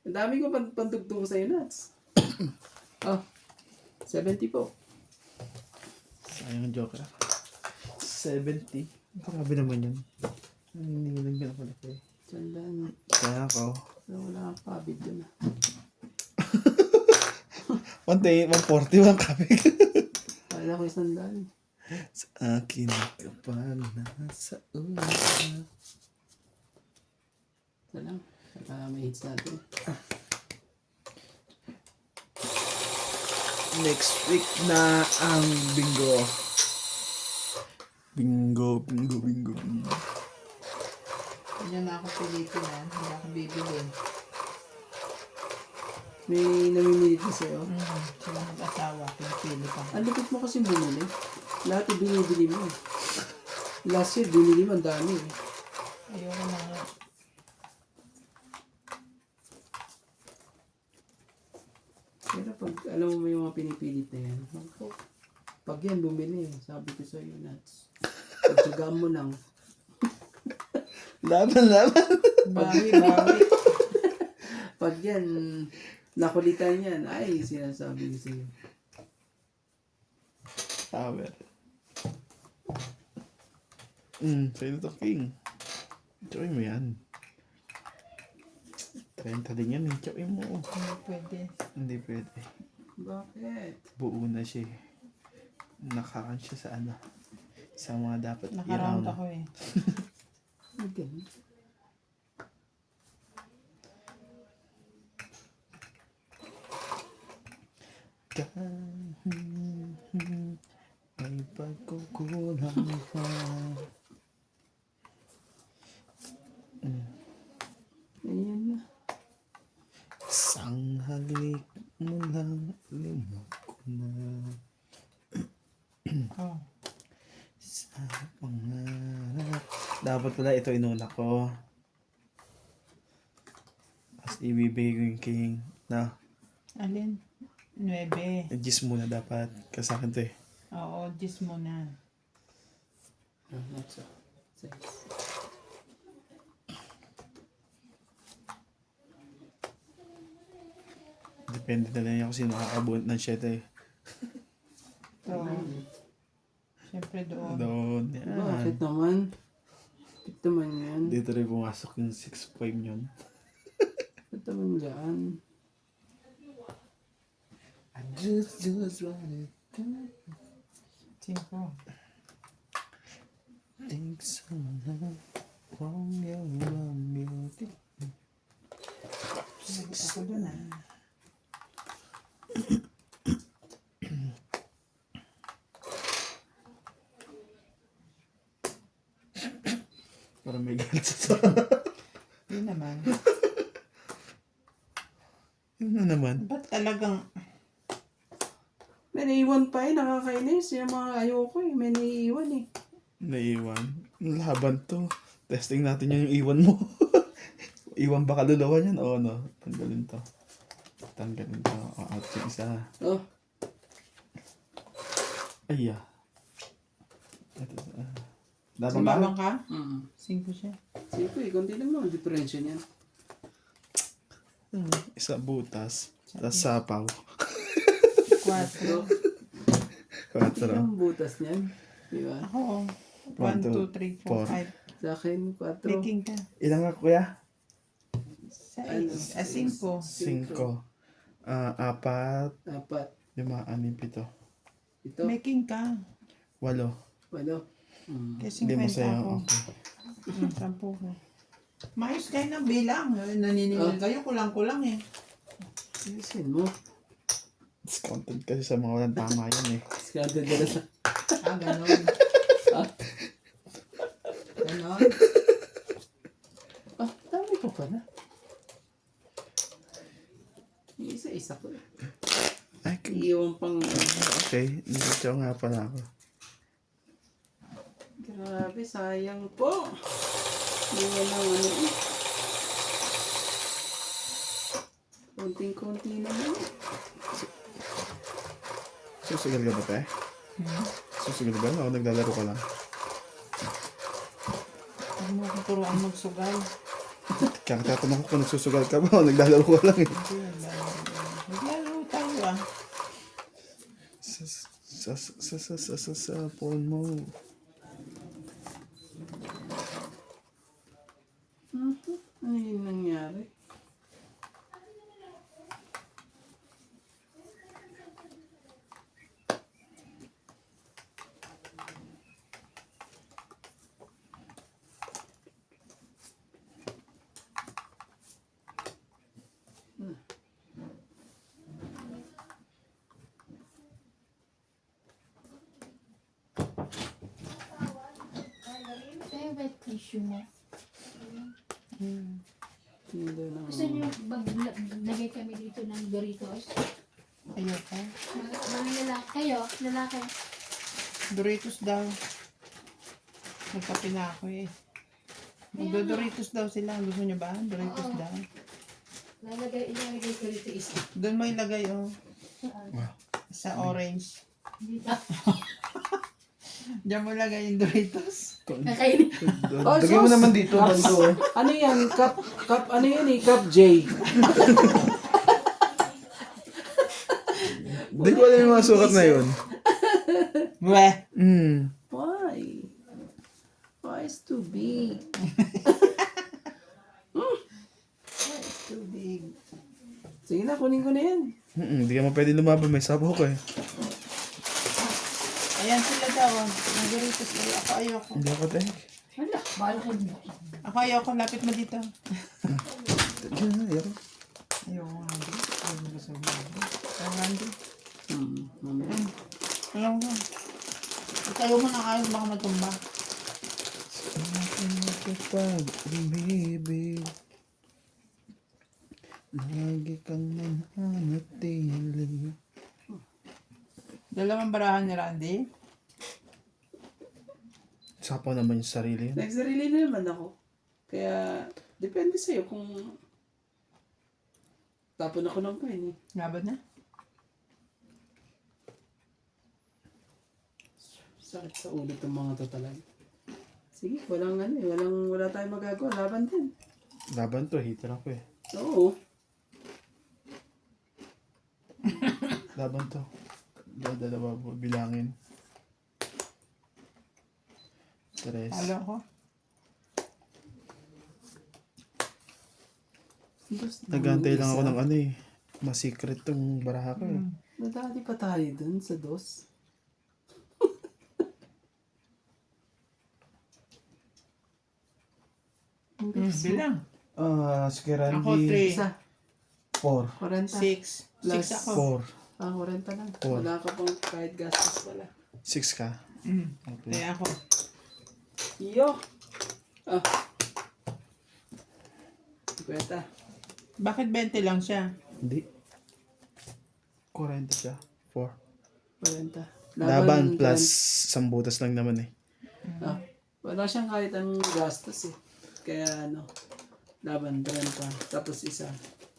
ang dami ko pantugtog sa'yo, Nats. Oh, 70 po. Sayang ang joker. 70. Grabe naman yun. Hindi ko lang ganun pala eh. Sandaan. Kaya ako. Wala kang pabid doon ah. 140 lang kami. Kala ko isang daan. Sa akin kapal na sa una. Ito lang. Saka may hits natin. Next week na ang bingo. Bingo, bingo, bingo, bingo. Hindi na ako pilitin ha. Hindi ako bibili. May namimilit na sa'yo. Sila mag-asawa. Pinipili pa. Ang lupit mo kasi bumili. Lahat yung binibili mo. Last year, binili mo ang dami. Ayoko na nga. Pero pag alam mo yung mga pinipilit na yan, pag yan bumili, sabi ko sa'yo, Nats. Pagtsagaan mo lang. Laban, laban. Bawi, bawi. Pag yan, nakulitan yan, ay, sinasabi ko sa'yo. Power. Sa'yo to, King. Chawin mo yan. 30 din yan eh. Chawin mo. Hindi pwede. Hindi pwede. Bakit? Buo na siya eh. Nakakan siya sa ano. Sa mga dapat Nakaround i-round. ako eh. Okay. May pagkukulang pa. Ayan na. Isang halik mo lang, limok ko na. Oh. Sa pangarap. Dapat pala ito inuna ko. Tapos ibibigay ko yung king. Na, Alin? 9. gis muna dapat. Kasi akin to eh. Oo, gis mo na. Nats. 6. Depende na lang yan kung sino kakabuhat ng 7 eh. So, siyempre doon. Doon. Bakit Yan. naman? Bakit naman yan? Dito rin pumasok yung 6-5 yun. Bakit naman dyan? I just want it. 5. Think so now. Romeo, Romeo. Ako doon ah. Parang may galit sa Yun naman. Yun na naman. Ba't talagang... May naiwan pa eh, nakakainis. Yung mga ayoko eh, may naiiwan eh. Naiwan. Laban to. Testing natin yung iwan mo. Iwan ba kaluluwa yan? Oo, no. Tanggalin to. Tanggalin to. Out yung isa. Oh, Ay, ah. Ito, laban ba? Sumabang ka? 5 5 siya. eh, konti lang naman differential niyan. Isa butas. Tapos sapaw. 4. Konti 4. lang butas niyan. Di ba? Ako, 1, 1, 2, 3, 4, 5. Sa akin, 4. Making ka. Ilan nga, kuya? 6. 5. 5. 4. 4. 5, 6, 7. Ito, Making ka. 8. 8. Kasi Hindi mo 50 sa'yo. ako. Okay. 10 ko. Mayos kayo ng bilang. Naniningil kayo, kulang-kulang eh. Ayusin mo. Discounted kasi sa mga walang tama yan eh. Discarded na sa... Ganon. Ganon. Dami ko pa na. Yung isa-isa ko. Ay, Iiwan pang... okay. Nandito nga pala ako. Grabe, sayang po. Iwan ng ano eh. Konting-konti naman. Susugal ka ba, te? Susugal ka ba? Ako naglalaro ka lang. Huwag mo ko turuan magsugal. Kakatanong ko kung nagsusugal ka ba o naglalaro ka lang eh. Hindi, naglalaro tayo ah. Sa phone mo. Ano yung nangyari? may tissue mo? Hindi na. Gusto niyo maglagay kami dito ng Doritos? Ayoko. Mga lalaki. Kayo, lalaki. Doritos daw. Nagkape na ako eh. Magdo-Doritos daw sila. Gusto niyo ba? Doritos Oo. daw. Ilalagay ko dito isa. Doon mo ilagay oh. Wow. Sa orange. Dito. Diyan mo lagay yung Doritos. Kakainin. Lagyan mo sauce. naman dito. Bando eh. Ano yan? Ano yan eh? Cup J. Hindi ko alam yung mga sukat na yun. Weh. Why? Why is too big? Too big. Sige na, kunin ko na yan. Hindi ka mo pwede lumaban. May sabaw ko eh. Ayan sila daw. Ang Doritos kayo. Ako ayoko. Hindi ako tayo. Wala, bala ko mo. Ako ayoko. Lapit mo dito. Ayoko. Ayoko nga. Ayoko nga sa mga. Ayoko nga. Mamaya. Ayoko nga. Itayo mo ng ayos. Baka matumba. Pag-ibig lagi kang mananatili. Dalawang barahan ni Randy. Sapaw naman yung sarili yun. Nagsarili na naman ako. Kaya, depende sa'yo kung tapon ako ng pen eh. Ngabad na. Sakit sa ulo ng mga to talaga. Sige, wala tayong magagawa. Laban din. Laban to, hater ako eh. Oo. Laban to. Dalawa po, bilangin. 3. Alam ko. Nagantay lang ako ng ano eh. Mas-secret tong baraha ko eh. Nadali pa tayo dun sa dos. Bilang. Si Randy. Ako 3. Isa. 4. 40. 6. Plus 6 ako. 4. 40 lang. Four. Wala ka pang kahit gastos pala. 6 ka. Okay. Kaya ako. Iyo! Ah. Kweta. Bakit 20 lang siya? Hindi. 40 siya. 4. 40. Laban plus sambutas lang naman eh. Ah, wala siyang kahit anong gastos eh. Kaya ano, laban 30. Tapos isa,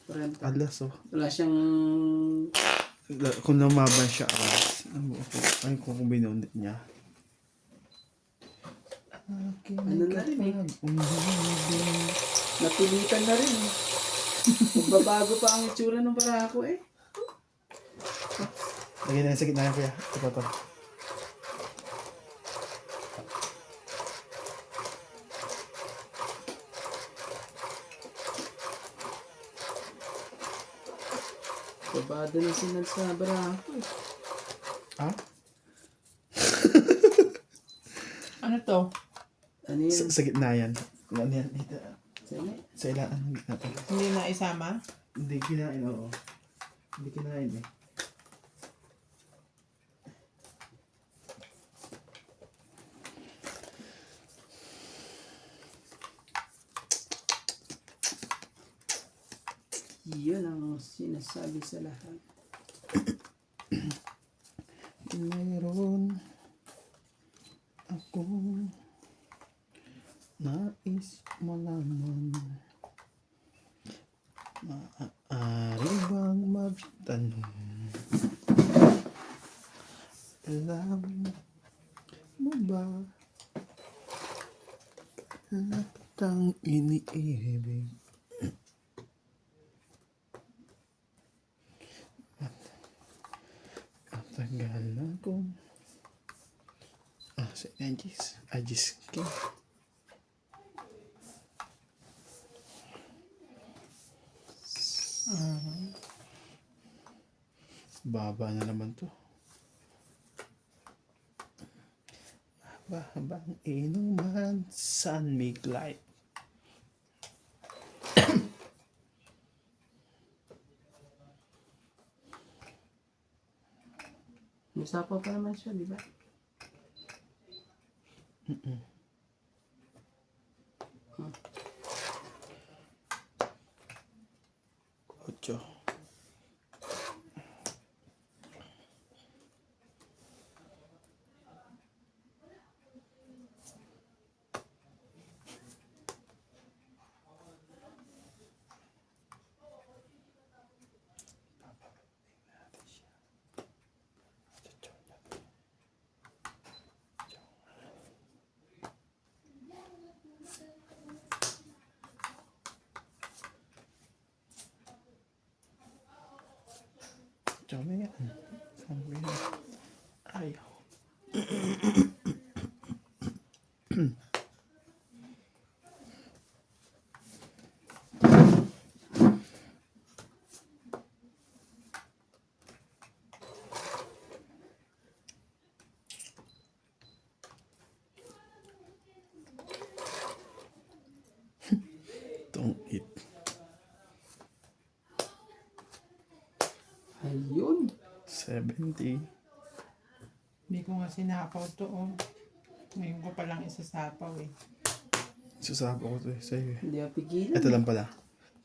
40. Alas oh. Wala siyang... Kung lumaban siya, ay kung binunit niya. Ano na rin eh. Napilitan na rin eh. Magbabago pa ang itsura ng barako eh. Lagyan na sa gitna yan kuya. Ito. Babado na sinad sa barako eh. Ha? Ano to? Ano yan? Sa gitna yan. Ano yan? Dito. Sino? Sa ilaan ng gitna to. Hindi na isama? Hindi kinain, oo. Hindi kinain eh. Yun ang sinasabi sa lahat. Mayroon akong nais malaman. Maaari bang magtanong? Alam mo ba na kitang iniibig? Matagal na akong si Agis King. Baba na naman to. Habang inuman, sun make light. May sapaw pa naman siya, di ba? Tsaka na yan. Ano ba yan? Ayaw. Don't eat. Ayun. 70. Hindi ko nga sinapaw to, oh. Ngayon ko palang isasapaw, eh. Susapa ko to eh. Sa'yo eh. Hindi ako pigilan. Ito lang pala.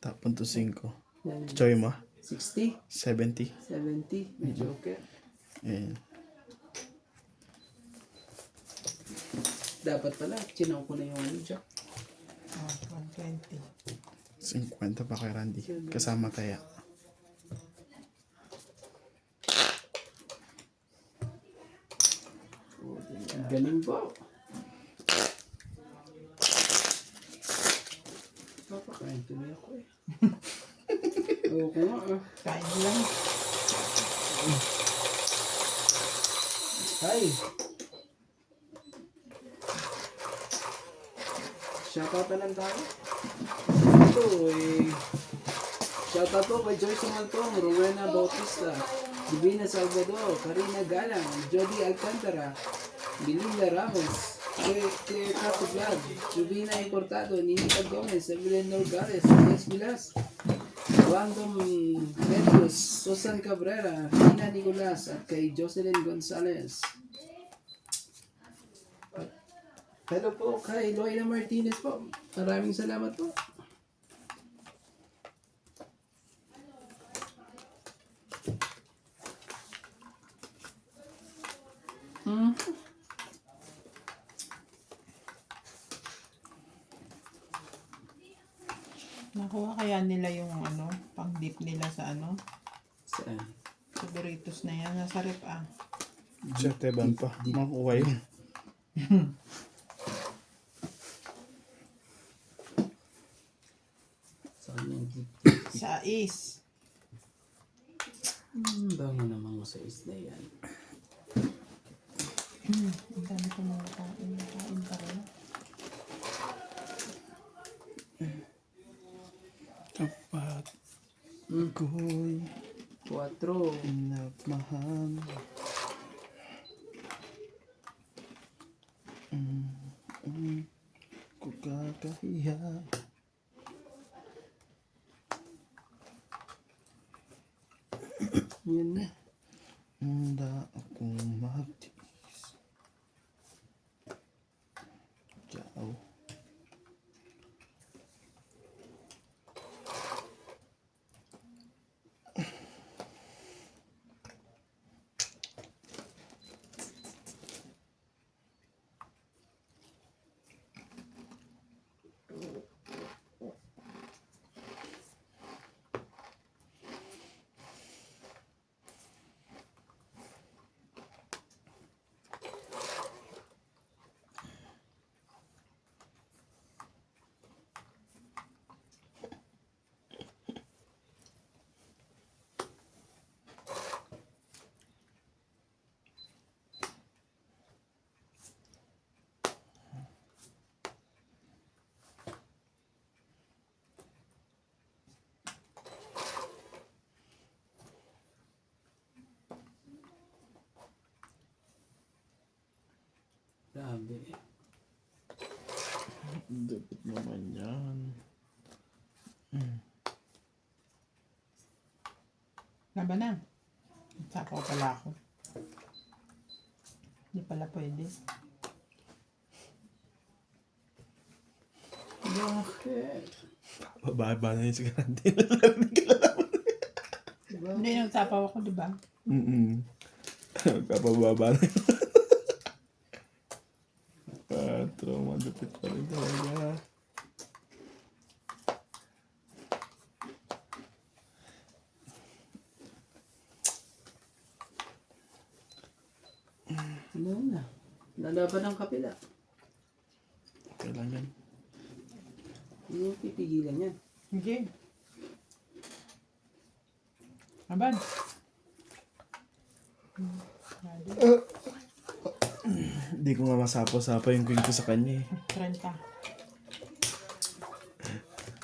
Tapon to 5. Yan. Choy mo? 60, 70. 70. May joker. Ayan. Dapat pala, chinaw ko na yung ano dyan. Oh, 120. 50 pa kay Randy. Kasama taya. Galing po. Papakain tuloy ako eh. Oo ko nga ah. Kain lang. Hi! Shoutout na lang tayo. Ito eh. Shoutout po kay Joyce Montong, Rowena Bautista, Divina Salvador, Karina Galang, Jody Alcantara, Belinda Ramos, Claire Cato Vlog, Juvina Importado, Ninita Gomez, Evelyn Nogales, Yes Vilas, Random Medios, Susan Cabrera, Nina Nicolas, at kay Jocelyn Gonzalez. Hello po kay Loida Martinez po. Maraming salamat po. Nakuha kaya nila yung ano, pang dip nila sa ano, Saan? sa Doritos na yan. Nasa rep, ah. Sa Teban pa. Makuha yun. Saan yung Sa is. bango ng mga sais na yan. Ang dami ko mga kain. Kain pa rin. Tapat ko'y 4. pinagmahal. Ko kakahiya. Yan na. Handa akong magtiis. Ciao. Grabe. Dapat naman yan. Laban na. Sapaw pala ako. Hindi pala pwede. Bakit? Bababa na yun si Randy. Hindi, nagsapaw ako, di ba? Kapababa na yun. Patro, malupit pa rin talaga. Ano na? Lalaban ng kapila. Kailangan. Hindi mo pipigilan yan. Sige. Laban. Hindi ko nga masapo-sapa yung queen ko sa kanya eh. 30.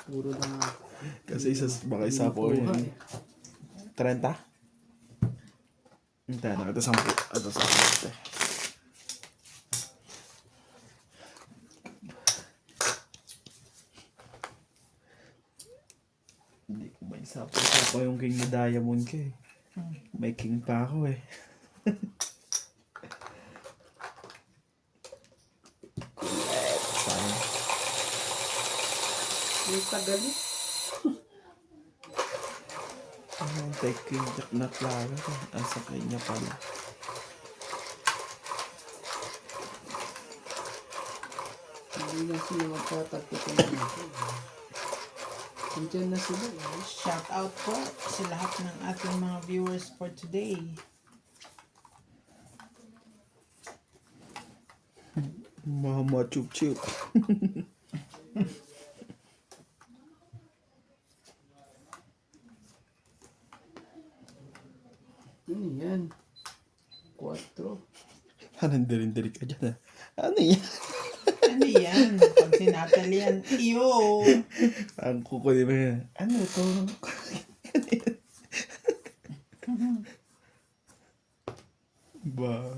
Puro na Kasi baka isapo ko yun. 30? Hintayin na. Ito 10. Ito 10. Hindi ko ba isapo-sapa yung king na diamond ko eh. May king pa ako eh. Sayang. may tagali. Ang take king jack na plaga ko. Ang sakay niya pala. Hindi na sila magtatagpo ko na. Nandiyan na sila. Shout out po sa lahat ng ating mga viewers for today. Mama chup chup. Ano yan? 4. Anong diri ka dyan ah? Ano yan? Ano yan? Pag sinatal yan, iyo! Ang kukunin mo yan. Ano to? Ba?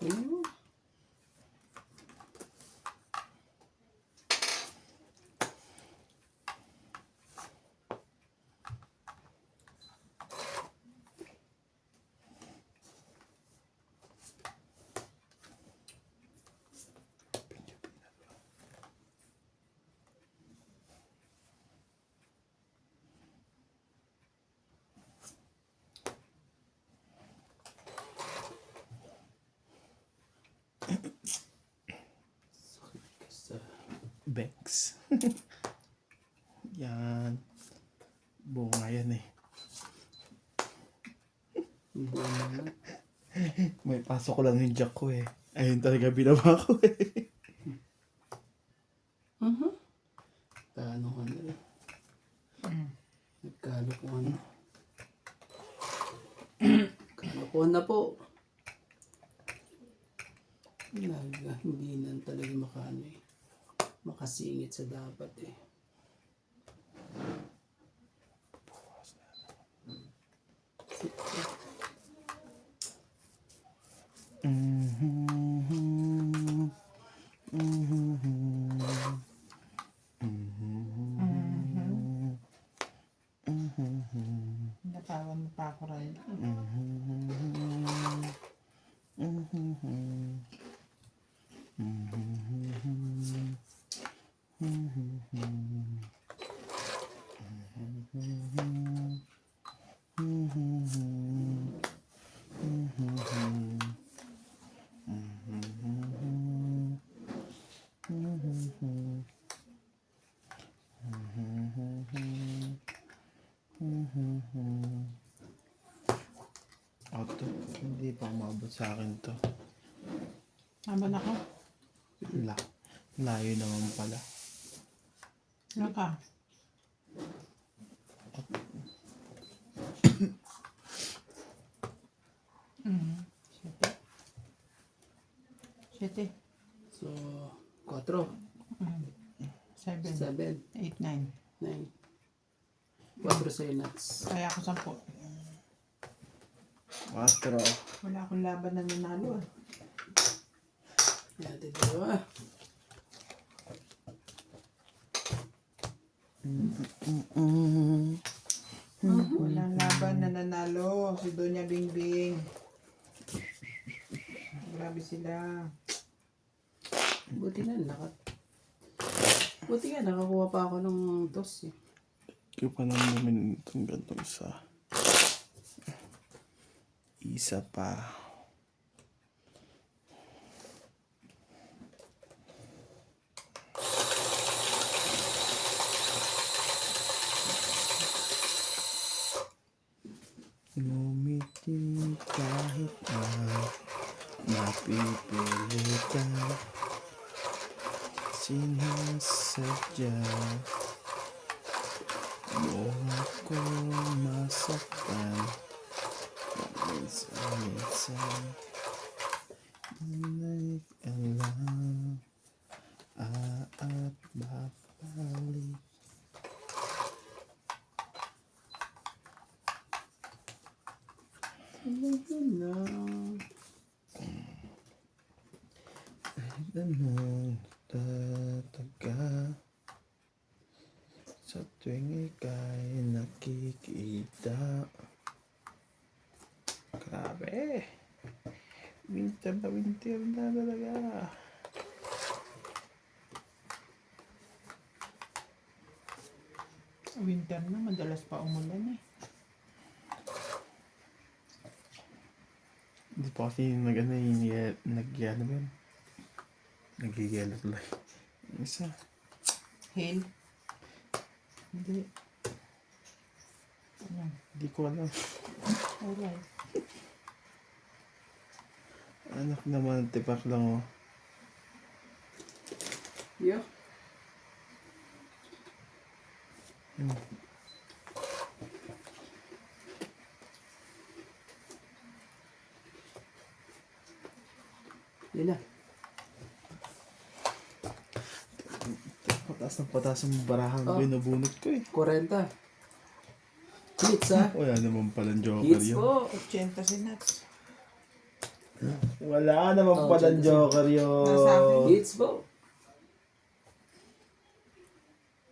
Ano? Banks. Yan. Bunga yan eh. May pasok ko lang yung jack ko eh. Ayun talaga binaba ko eh. Paano ka na rin? Nagkalokohan na. Kalokohan na po. Hindi na talaga makano eh. Makasingit sa dapat eh. Natawan mo pa ako rin. Auto. Hindi pa umabot sa akin to. Tama na ako. Layo naman pala. Ano ka? Siyete. So, 4, 7, 7, 8, 9. 9. 4 sa'yo nuts. Kaya ako 10. 4. Wala akong laban na nanalo ah. Natin dalawa. Walang laban na nanalo. Si Doña Bingbing. Grabe sila. Buti nga nakakuha pa ako ng toss eh. Kaya pa naman itong gantong isa. Isa pa. Ngumiti kahit na napipilitan, sinasadya mo ako masaktan. minsan nag-alam at babalik. Ganun tataga sa tuwing ika'y nakikita. Grabe. Winter na talaga. Winter na, madalas pa umulan eh. Hindi pa kasi nag-ano nag-ano ba yun? Nag-yellow tuloy. Yung isa. Hail. Hindi. Ano? Hindi ko alam. Alright. Anak naman, tipak lang oh. Yeah. Yan na. Pataas ng barahan Oh. binubunot ko eh. 40. Hits ha? Wala naman palang joker Hits yun. po. 80 si Nats. Wala naman Oh, palang dyan joker yun. Nasa akin. Hits po.